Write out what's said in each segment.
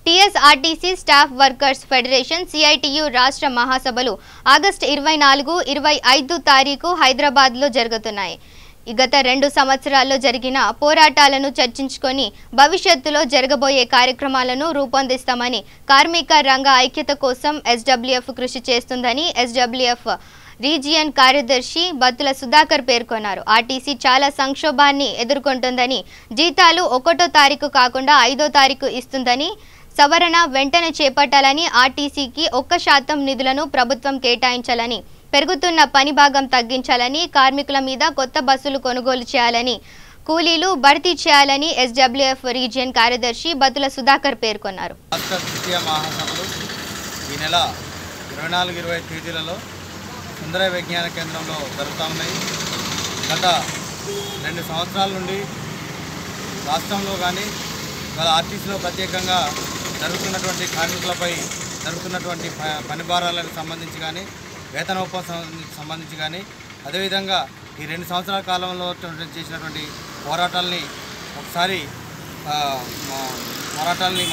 TSRTC staff workers federation CITU రాష్ట్ర మహాసభలు August 24, 25 తారీఖు హైదరాబాద్లో జరుగుతున్నాయి. గత 2 సంవత్సరాల్లో జరిగిన పోరాటాలను చర్చించుకొని భవిష్యత్తులో జరగబోయే కార్యక్రమాలను రూపొందిస్తామని కార్మిక రంగ ఐక్యత కోసం ఎస్డబ్ల్యూఎఫ్ కృషి చేస్తుందని ఎస్డబ్ల్యూఎఫ్ రీజియన్ కార్యదర్శి బత్తుల సుధాకర్ పేర్కొన్నారు. ఆర్టీసీ చాలా సంక్షోభాన్ని ఎదుర్కొంటుందని, జీతాలు 1వ తారీఖు కాకుండా 5వ తారీఖు ఇస్తుందని, సవరణ వెంటనే చేపట్టాలని, ఆర్టీసీకి 1% నిధులను ప్రభుత్వం కేటాయించాలని, పెరుగుతున్న పని భాగం తగ్గించాలని, కార్మికుల మీద కొత్త బస్సులు కొనుగోలు చేయాలని, కూలీలు భర్తీ చేయాలని ఎస్డబ్ల్యూఎఫ్ రీజియన్ కార్యదర్శి బత్తుల సుధాకర్ పేర్కొన్నారు. ఈ నెల 24-25 తేదీలలో సుందర విజ్ఞాన కేంద్రంలో జరుగుతూ ఉన్నాయి. గత 2 సంవత్సరాల నుండి రాష్ట్రంలో కానీ వాళ్ళ ఆర్టీసీలో ప్రత్యేకంగా జరుగుతున్నటువంటి కార్మికులపై జరుగుతున్నటువంటి పని భారాలకు సంబంధించి కానీ, వేతన ఒప్పందానికి సంబంధించి కానీ, అదేవిధంగా ఈ 2 సంవత్సరాల కాలంలో చేసినటువంటి పోరాటాలని ఒకసారి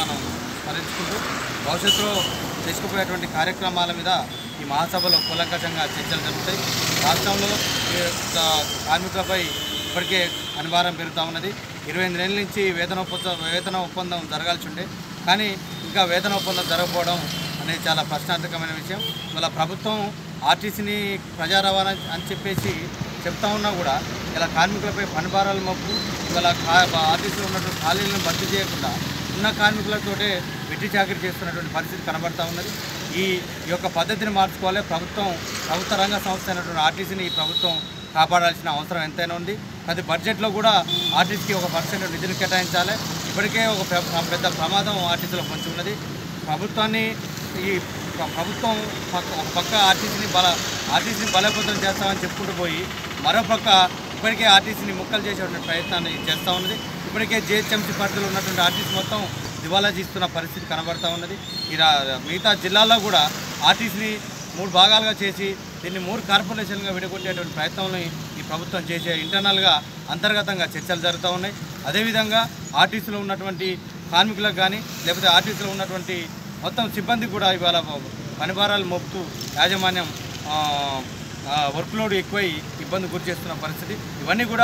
మనం స్మరించుకుంటూ భవిష్యత్తులో చేసుకుపోయేటువంటి కార్యక్రమాల మీద ఈ మహాసభలో కూలంకషంగా చర్చలు జరుగుతాయి. రాష్ట్రంలో కార్మికులపై ఇప్పటికే పనిభారం పెరుగుతూ ఉన్నది. 28 నెలల నుంచి వేతన ఒప్పందం జరగాల్సి ఉండే, కానీ ఇంకా వేతన ఒప్పందం జరగకపోవడం అనేది చాలా ప్రశ్నార్థకమైన విషయం. ఇవాళ ప్రభుత్వం ఆర్టీసీని ప్రజా రవాణా అని చెప్పేసి చెప్తా ఉన్నా కూడా ఇలా కార్మికులపై పనిభారాలు మోపు ఇవాళ ఆర్టీసీలో ఉన్నటువంటి ఖాళీలను భర్తీ చేయకుండా ఉన్న కార్మికులతోటే వెట్టి చాకరీ చేస్తున్నటువంటి పరిస్థితి కనబడతా ఉన్నది. ఈ యొక్క పద్ధతిని మార్చుకోవాలి. ప్రభుత్వ రంగ సంస్థ అయినటువంటి ఆర్టీసీని ఈ ప్రభుత్వం కాపాడాల్సిన అవసరం ఎంతైనా ఉంది. ప్రతి బడ్జెట్లో కూడా ఆర్టీసీకి 1% నిధులు కేటాయించాలి. ఇప్పటికే ఒక పెద్ద ప్రమాదం ఆర్టీసీలో పొంచి ఉన్నది. ప్రభుత్వం ఒక పక్క ఆర్టీసీని బలోపేతం చేస్తామని చెప్పుకుంటూ పోయి మరోపక్క ఇప్పటికే ఆర్టీసీని ముక్కలు చేసేటువంటి ప్రయత్నాన్ని చేస్తూ ఉన్నది. ఇప్పటికే జిహెచ్ఎంసీ పరిధిలో ఉన్నటువంటి ఆర్టీసీ మొత్తం దివాలా తీస్తున్న పరిస్థితి కనబడతా ఉన్నది. మిగతా జిల్లాల్లో కూడా ఆర్టీసీని 3 భాగాలుగా చేసి దీన్ని 3 కార్పొరేషన్గా విడగొట్టేటువంటి ప్రయత్నంలో ఈ ప్రభుత్వం చేసే అంతర్గతంగా చర్చలు జరుగుతూ ఉన్నాయి. అదేవిధంగా ఆర్టీసీలో ఉన్నటువంటి కార్మికులకు కానీ లేకపోతే ఆర్టీసీలో ఉన్నటువంటి మొత్తం సిబ్బంది కూడా ఇవాళ పనిభారాలు మోపుతూ యాజమాన్యం వర్క్లోడ్ ఎక్కువై ఇబ్బంది గురి చేస్తున్న పరిస్థితి. ఇవన్నీ కూడా